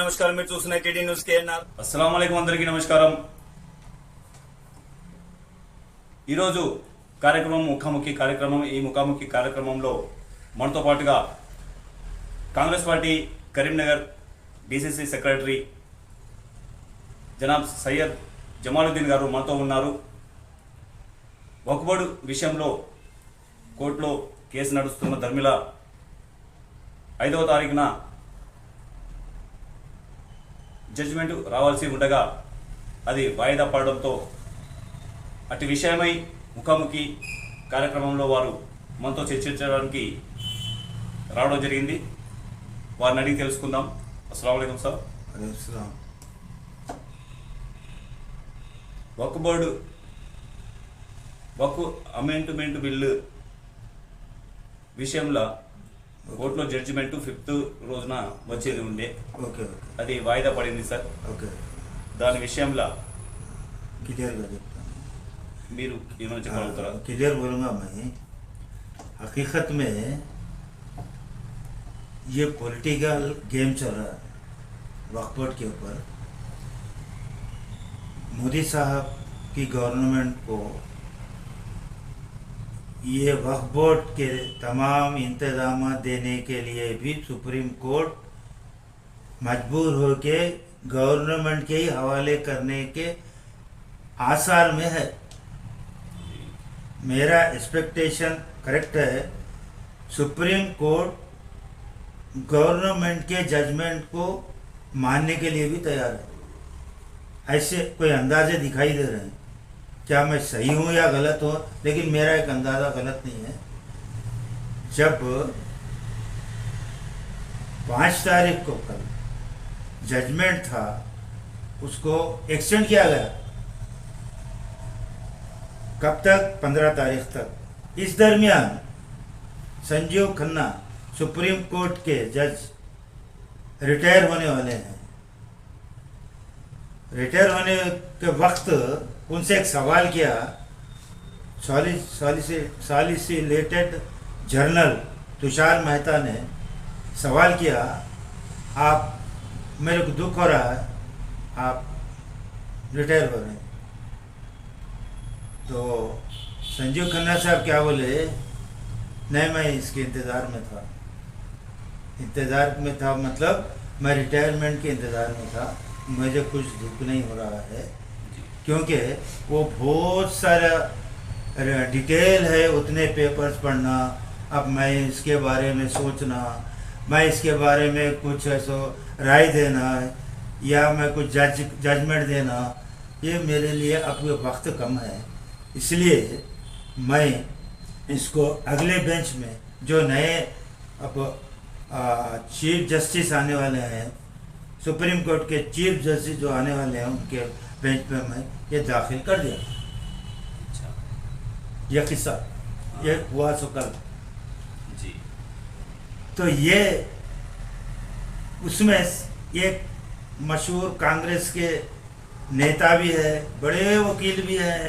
నమస్కారం. మీరు చూస్తున్న టీడీ న్యూస్ కేఎన్ఆర్. అస్సలాము అలైకుం. అందరికీ నమస్కారం. ఈరోజు కార్యక్రమం ముఖాముఖి కార్యక్రమం. ఈ ముఖాముఖి కార్యక్రమంలో మనతో పాటుగా Congress party Karimnagar DCC secretary జనాబ్ సయ్యద్ జమాలుద్దీన్ గారు మనతో ఉన్నారు. వక్ఫ్ విషయంలో కోర్టులో కేసు నడుస్తున్న ధర్మిల 5వ తారీఖున జడ్జిమెంట్ రావాల్సి ఉండగా అది వాయిదా పడడంతో అటు విషయమై ముఖాముఖి కార్యక్రమంలో వారు మనతో చర్చించడానికి రావడం జరిగింది. వారిని అడిగి తెలుసుకుందాం. అస్సలాము అలైకుం సార్. వక్ఫ్ అమెండ్మెంట్ బిల్లు విషయంలో కోర్టులో జడ్జిమెంట్ 5th రోజున వచ్చేది ఉండే, అది వాయిదా పడింది సార్. దాని విషయంలో क्लियर మీరు ఏమైనా చెప్పగలుగుతారా? क्लियर बोलूँगा मैं. हकीकत में ये पॉलिटिकल गेम चल रहा है वक्फ बोर्ड के ऊपर. मोदी साहब की गवर्नमेंट को ये वक्फ बोर्ड के तमाम इंतजाम देने के लिए भी सुप्रीम कोर्ट मजबूर होके गवर्नमेंट के ही हवाले करने के आसार में है. मेरा एक्सपेक्टेशन करेक्ट है. सुप्रीम कोर्ट गवर्नमेंट के जजमेंट को मानने के लिए भी तैयार है. ऐसे कोई अंदाजे दिखाई दे रहे हैं. क्या मैं सही हूँ या गलत हूँ, लेकिन मेरा एक अंदाज़ा गलत नहीं है. जब 5 तारीख को कल जजमेंट था, उसको एक्सटेंड किया गया. कब तक? 15 तारीख तक. इस दरमियान संजीव खन्ना सुप्रीम कोर्ट के जज रिटायर होने वाले हैं. रिटायर होने के वक्त उनसे एक सवाल किया. सॉलिसिटेड जर्नल तुषार मेहता ने सवाल किया, आप, मेरे को दुख हो रहा है, आप रिटायर हो रहे हैं. तो संजीव खन्ना साहब क्या बोले, नहीं मैं इसके इंतज़ार में था. इंतज़ार में था मतलब मैं रिटायरमेंट के इंतज़ार में था. मुझे कुछ दुख नहीं हो रहा है, क्योंकि वो बहुत सारा डिटेल है, उतने पेपर्स पढ़ना, अब मैं इसके बारे में सोचना, मैं इसके बारे में कुछ ऐसा राय देना या मैं कुछ जजमेंट देना, ये मेरे लिए अब वक्त कम है. इसलिए मैं इसको अगले बेंच में जो नए अब चीफ जस्टिस आने वाले हैं, सुप्रीम कोर्ट के चीफ जस्टिस जो आने वाले हैं, उनके बेंच पे मैं ये दाखिल कर दिया. ये किस्सा ये हुआ सो कल जी. तो ये उसमें एक मशहूर कांग्रेस के नेता भी है, बड़े वकील भी है,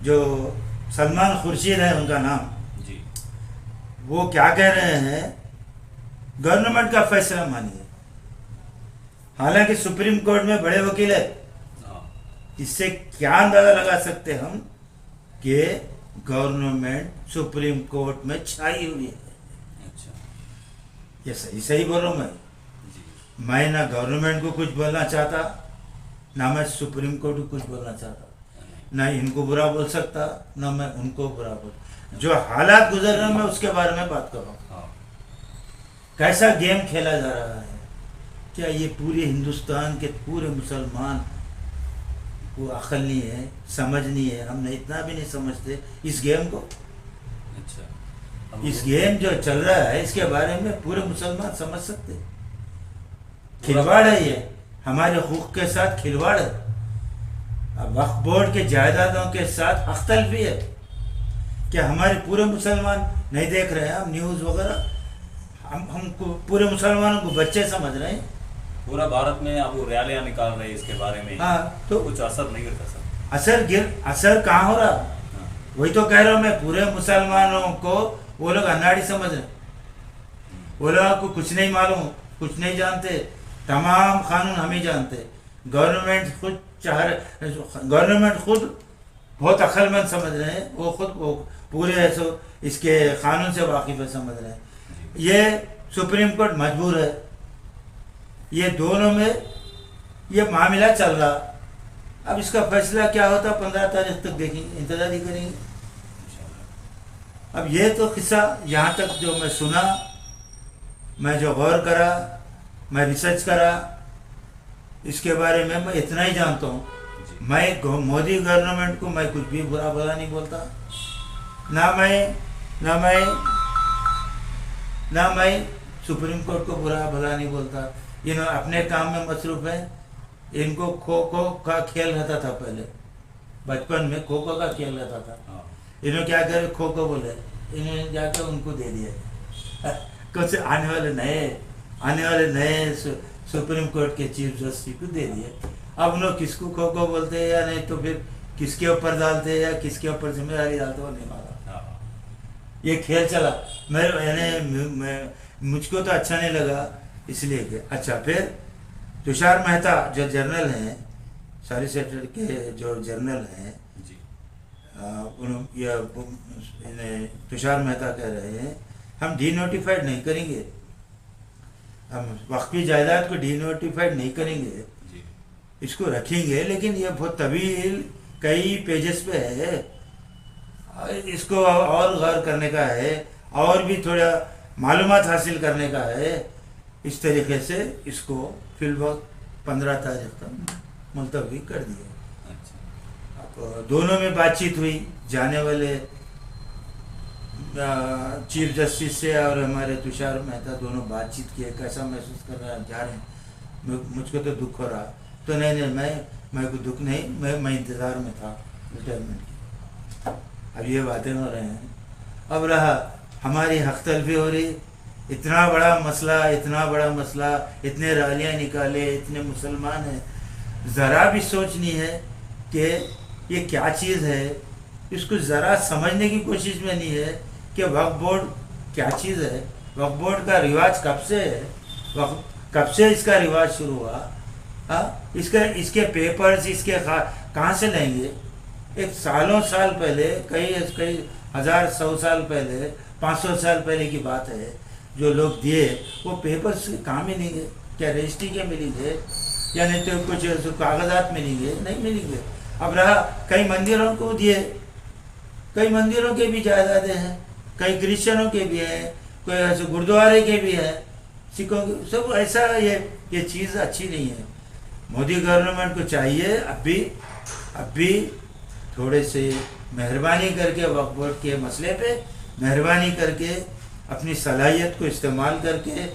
जो सलमान खुर्शीद है उनका नाम जी. वो क्या कह रहे हैं, गवर्नमेंट का फैसला मानिए. हालांकि सुप्रीम कोर्ट में बड़े वकील है. इससे क्या अंदाजा लगा सकते हम कि गवर्नमेंट सुप्रीम कोर्ट में छाई हुई है. अच्छा. ये सही बोल रहा हूँ मैं. मैं ना गवर्नमेंट को कुछ बोलना चाहता, ना मैं सुप्रीम कोर्ट को कुछ बोलना चाहता, ना इनको बुरा बोल सकता, ना मैं उनको बुरा बोल. जो हालात गुजर रहे हैं मैं उसके बारे में बात कर रहा हूँ. कैसा गेम खेला जा रहा है. क्या ये पूरे हिंदुस्तान के पूरे मुसलमान को अक्ल नहीं है, समझ नहीं है. हमने इतना भी नहीं समझते इस गेम को. अच्छा. इस गेम जो चल रहा है इसके बारे में पूरे मुसलमान समझ सकते. खिलवाड़ है ये, हमारे हुकूक के साथ खिलवाड़ है. वक्फ बोर्ड के जायदादों के साथ अख्तल भी है. क्या हमारे पूरे मुसलमान नहीं देख रहे हैं? हम न्यूज़ वगैरह, हमको पूरे मुसलमानों को बच्चे समझ रहे हैं. पूरा भारत में अब रैलियां निकाल रहे हैं इसके बारे में. हाँ, तो कुछ असर नहीं करता सर. असर कहाँ हो रहा. वही तो कह रहा हूँ मैं, पूरे मुसलमानों को वो लोग अनाड़ी समझ रहे. वो लोगों को कुछ नहीं मालूम. कुछ नहीं जानते, तमाम कानून हम ही जानते। गवर्नमेंट खुद बहुत अक्लमंद समझ रहे हैं, वो खुद वो पूरे ऐसे इसके कानून से वाकिफ है, समझ रहे हैं। ये सुप्रीम कोर्ट मजबूर है, ये दोनों में ये मामला चल रहा। अब इसका फैसला क्या होता 15 तारीख तक देखेंगे, इंतजार ही करेंगे। अब ये तो किस्सा यहाँ तक जो मैं सुना, मैं जो गौर करा, मैं रिसर्च करा, इसके बारे में मैं इतना ही जानता हूँ। मैं मोदी गवर्नमेंट को मैं कुछ भी बुरा भला नहीं बोलता, ना मैं सुप्रीम कोर्ट को बुरा भला नहीं बोलता। इन्होंने अपने काम में मसरूफ है। इनको खो खो का खेल रहता था पहले, बचपन में खो खो का खेल रहता था। इन्होंने क्या करे, खो खो बोले, इन्होंने जाकर उनको दे दिया। कुछ आने वाले नए सुप्रीम कोर्ट के चीफ जस्टिस को दे दिए। अब उन्होंने किसको खो खो बोलते हैं या नहीं, तो फिर किसके ऊपर डालते हैं या किसके ऊपर जिम्मेदारी डालते, वो नहीं मालूम। ये खेल चला। मुझको तो अच्छा नहीं लगा, इसलिए कि अच्छा। फिर तुषार मेहता जो जर्नल हैं, सॉलिसिटर के जो जर्नल हैं, तुषार मेहता कह रहे हैं हम डीनोटिफाइड नहीं करेंगे, हम वक्फी जायदाद को डीनोटिफाइड नहीं करेंगे, इसको रखेंगे, लेकिन ये बहुत तवील कई पेजेस पे है, इसको और गौर करने का है, और भी थोड़ा मालूमात हासिल करने का है। इस तरीके से इसको फिलहाल 15 तारीख तक मुलतवी कर दिया। अब दोनों में बातचीत हुई, जाने वाले चीफ जस्टिस से और हमारे तुषार मेहता दोनों बातचीत किए, कैसा महसूस कर रहे हैं, जा रहे हैं। मुझको तो दुख हो रहा, तो नहीं मैं को दुख नहीं, मैं इंतज़ार में था रिटायरमेंट की। अब ये बातें हो रहे हैं। अब रहा हमारी हक तलफी हो रही, इतना बड़ा मसला, इतने रैलियाँ निकाले, इतने मुसलमान हैं, ज़रा भी सोच नहीं है कि ये क्या चीज़ है, इसको ज़रा समझने की कोशिश में नहीं है कि वक्फ बोर्ड क्या चीज़ है, वक्फ बोर्ड का रिवाज कब से है, कब से इसका रिवाज शुरू हुआ, इसके पेपर्स इसके कहाँ से लेंगे। एक सालों साल पहले, कई हज़ार 100 साल पहले, 500 साल पहले की बात है, जो लोग दिए वो पेपर्स कहाँ मिलेंगे, क्या रजिस्ट्री के मिलेंगे या नहीं तो कुछ कागजात मिलेंगे, नहीं मिलेंगे। अब रहा कई मंदिरों को दिए, कई मंदिरों के भी जायदादें हैं, कई क्रिश्चियनों के भी हैं, कोई ऐसे गुरुद्वारे के भी हैं, सिखों के, सब ऐसा। ये चीज़ अच्छी नहीं है। मोदी गवर्नमेंट को चाहिए अब भी थोड़े से मेहरबानी करके वक्फ बोर्ड के मसले पे मेहरबानी करके अपनी सलाहियत को इस्तेमाल करके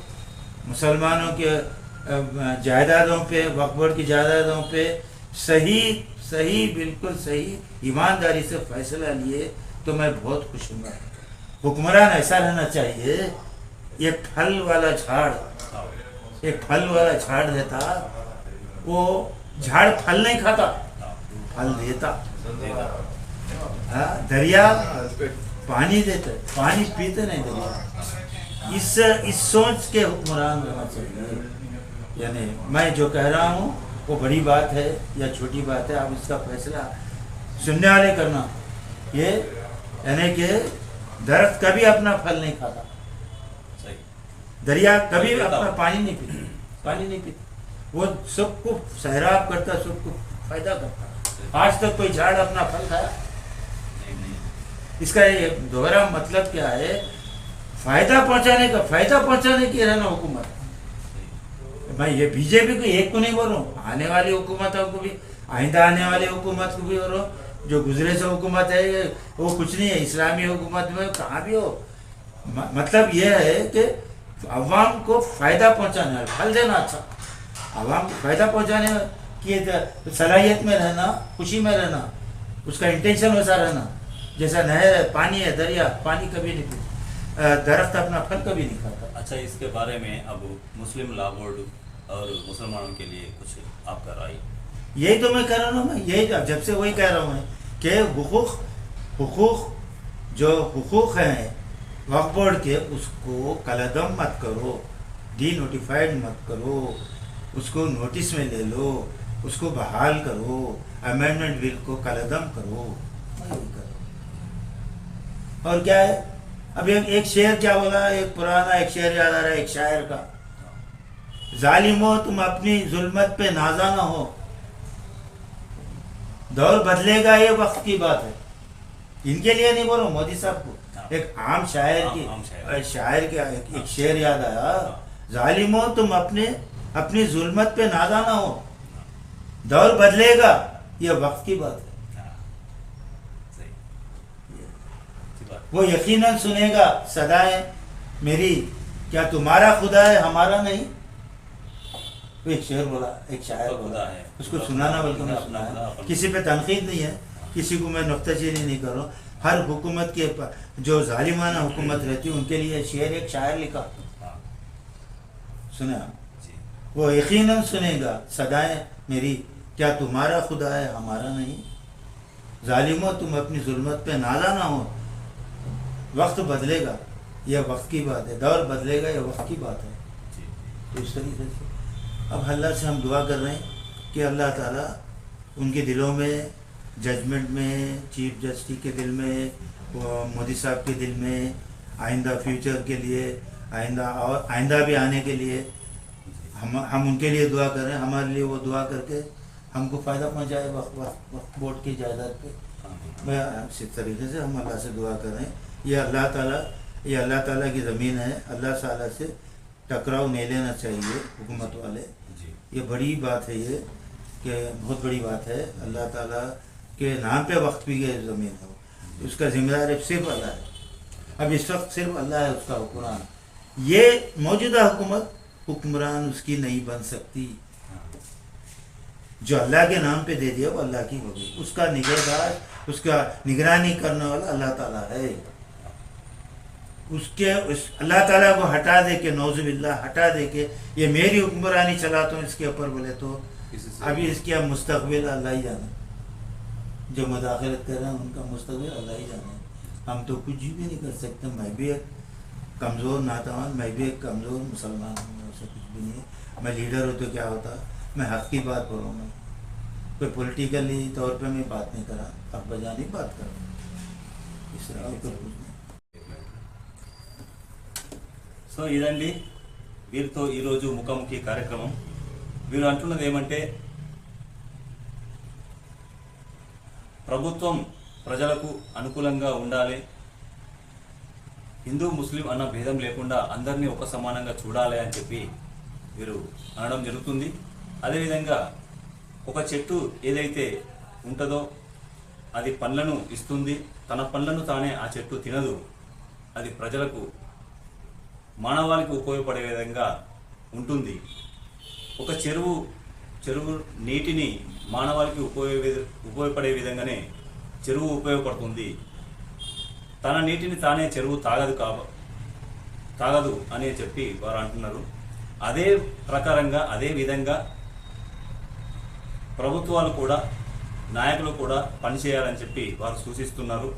मुसलमानों के जायदादों पे, वक्फ बोर्ड की जायदादों पे सही बिल्कुल सही ईमानदारी से फैसला लिए तो मैं बहुत खुश हूँ। हुक्मरान ऐसा रहना चाहिए, एक फल वाला झाड़ देता, वो झाड़ फल नहीं खाता, फल देता। दरिया पानी देते, पानी पीते नहीं दरिया। इस सोच के हुक्मरान रहना चाहिए। यानी मैं जो कह रहा हूँ वो बड़ी बात है या छोटी बात है, आप इसका फैसला सुनने वाले करना। ये यानी कि दरख्त कभी अपना फल नहीं खाता, दरिया कभी अपना पानी नहीं पीता, वो सबको सैराब करता, सबको फायदा करता। आज तक कोई झाड़ अपना फल खाया? इसका ये दोहरा मतलब क्या है? फायदा पहुंचाने की रहना हुकूमत। भाई ये बीजेपी को एक को नहीं बोल रहा हूँ, आने वाली हुकूमतों को भी, आइंदा आने वाली हुकूमत को भी बोल रहा हूँ। जो गुजरे से हुकूमत है वो कुछ नहीं है, इस्लामी हुकूमत में कहाँ भी हो। मतलब ये है कि अवाम को फायदा पहुंचाने, फल देना, अच्छा अवाम को फायदा पहुंचाने की सलाहियत में रहना, खुशी में रहना, उसका इंटेंशन वैसा रहना। जैसा नहर है, पानी है, दरिया पानी कभी नहीं पीता, दरख्त अपना फल कभी नहीं खाता। अच्छा, इसके बारे में अब मुस्लिम लॉ बोर्ड और मुसलमानों के लिए कुछ आपका राय? यही तो मैं कह रहा हूँ, मैं यही जब से वही कह रहा हूँ मैं कि हुकूक हैं वक्फ बोर्ड के, उसको कलदम मत करो। डी नोटिफाइड मत करो, उसको नोटिस में ले लो, उसको बहाल करो, अमेंडमेंट बिल को कलदम करो, यही करो। और क्या है, अब एक शेर क्या बोला, एक पुराना एक शेर याद आ रहा है एक शायर का, जालिमो तुम अपनी जुल्मत पे नाजा ना हो, दौर बदलेगा ये वक्त की बात है। इनके लिए नहीं बोलो, मोदी साहब को, एक आम शायर की शायर के एक शेर याद आया, जालिमो तुम अपनी जुल्मत पे नादा ना हो, दौर बदलेगा ये वक्त की बात है। वो यकीनन सुनेगा सदाएं मेरी, क्या तुम्हारा खुदा है हमारा नहीं। वो एक शेर बोला, एक शायर बोला है, उसको सुनाना बल्कि मैं सुनाया, किसी पे तनकीद नहीं है, किसी को मैं नुक्ताचीनी नहीं कर रहा हूँ। हर हुकूमत के जो जालिमाना हुकूमत रहती है उनके लिए शेर एक शायर लिखा, सुना, वो यकीनन सुनेगा सदाएं मेरी, क्या तुम्हारा खुदा है हमारा नहीं। जालिमो तुम अपनी जुल्मत पे नाला ना हो, वक्त बदलेगा यह वक्त की बात है, दौर बदलेगा यह वक्त की बात है। तो इस तरीके से अब अल्लाह से हम दुआ कर रहे हैं कि अल्लाह ताला उनके दिलों में, जजमेंट में, चीफ जस्टिस के दिल में, मोदी साहब के दिल में, आइंदा फ्यूचर के लिए, आइंदा और आइंदा भी आने के लिए हम उनके लिए दुआ कर रहे हैं, हमारे लिए वो दुआ करके हमको फ़ायदा पहुंचाए वक्त बोर्ड की जायदाद पे। मैं इसी तरीके से हम अल्लाह से दुआ कर रहे हैं, ये अल्लाह ताला की ज़मीन है, अल्लाह ताला से टकराव नहीं लेना चाहिए हुकूमत वाले। ये बड़ी बात है, ये कि बहुत बड़ी बात है, अल्लाह ताला के नाम पे वक्त भी गए ज़मीन है, उसका जिम्मेदार सिर्फ अल्लाह है। अब इस वक्त सिर्फ अल्लाह है उसका हुक्मरान, ये मौजूदा हुकूमत हुक्मरान उसकी नहीं बन सकती। जो अल्लाह के नाम पे दे दिया वो अल्लाह की होगी, उसका निगहदार, उसका निगरानी करने वाला अल्लाह ताला है। उस अल्लाह ताला को हटा दे के, नौजुबिल्लाह हटा दे के ये मेरी हुक्मरानी चलाता हूँ इसके ऊपर बोले तो अभी इसके अब मुस्तकबिल अल्लाह ही जाने, जो मुदाखलत कर रहे हैं उनका मुस्तकबिल अल्लाह ही जाने। हम तो कुछ भी नहीं कर सकते। मैं भी एक कमज़ोर नातावान, मैं भी एक कमज़ोर मुसलमान हूँ, ऐसा कुछ भी नहीं है। मैं लीडर हूँ तो क्या होता, मैं हक़ की बात बोलूँगा, कोई पॉलिटिकली तौर पे मैं बात नहीं करा, हक़ बजानी बात कर, इस तरह और कुछ नहीं। సో ఇదండి వీరితో ఈరోజు ముఖాముఖి కార్యక్రమం. వీరు అంటున్నది ఏమంటే, ప్రభుత్వం ప్రజలకు అనుకూలంగా ఉండాలి, హిందూ ముస్లిం అన్న భేదం లేకుండా అందరినీ ఒక సమానంగా చూడాలి అని చెప్పి వీరు అనడం జరుగుతుంది. అదేవిధంగా ఒక చెట్టు ఏదైతే ఉంటుందో అది పండ్లను ఇస్తుంది, తన పండ్లను తానే ఆ చెట్టు తినదు, అది ప్రజలకు మానవాళికి ఉపయోగపడే విధంగా ఉంటుంది. ఒక చెరువు నీటిని మానవాళికి ఉపయోగపడే విధంగానే చెరువు ఉపయోగపడుతుంది. తన నీటిని తానే చెరువు తాగదు అని చెప్పి వారు అంటున్నారు. అదే ప్రకారంగా, అదే విధంగా ప్రభుత్వాలు కూడా, నాయకులు కూడా పనిచేయాలని చెప్పి వారు సూచిస్తున్నారు.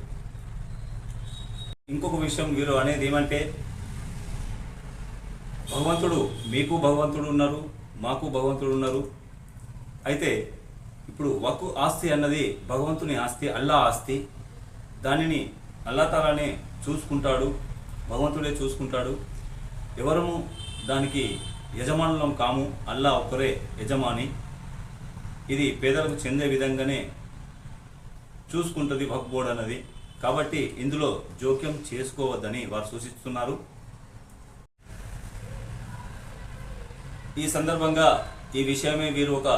ఇంకొక విషయం వీరు అనేది ఏమంటే, భగవంతుడు, మీకు భగవంతుడు ఉన్నారు, మాకు భగవంతుడు ఉన్నారు. అయితే ఇప్పుడు వక్ఫ్ ఆస్తి అన్నది భగవంతుని ఆస్తి, అల్లా ఆస్తి. దానిని అల్లా తాలానే చూసుకుంటాడు, భగవంతుడే చూసుకుంటాడు. ఎవరము దానికి యజమానులం కాము, అల్లా ఒక్కరే యజమాని. ఇది పేదలకు చెందే విధంగానే చూసుకుంటుంది వక్ఫ్ బోర్డు అన్నది. కాబట్టి ఇందులో జోక్యం చేసుకోవద్దని వారు సూచిస్తున్నారు. ఈ సందర్భంగా ఈ విషయమే వీరు ఒక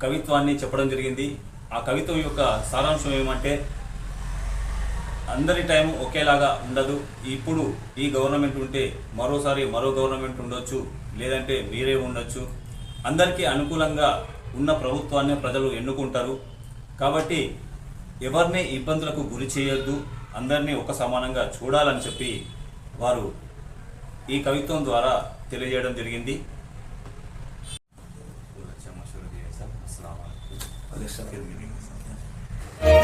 కవిత్వాన్ని చెప్పడం జరిగింది. ఆ కవిత్వం యొక్క సారాంశం ఏమంటే, అందరి టైం ఒకేలాగా ఉండదు. ఇప్పుడు ఈ గవర్నమెంట్ ఉంటే మరోసారి మరో గవర్నమెంట్ ఉండొచ్చు, లేదంటే మీరే ఉండొచ్చు. అందరికీ అనుకూలంగా ఉన్న ప్రభుత్వాన్ని ప్రజలు ఎన్నుకుంటారు. కాబట్టి ఎవరిని ఇబ్బందులకు గురి చేయొద్దు, అందరినీ ఒక సమానంగా చూడాలని చెప్పి వారు ఈ కవిత్వం ద్వారా తెలియజేయడం జరిగింది.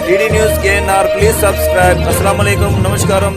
DD news KNR, please subscribe. अस्सलाम वालेकुम, नमस्कारम.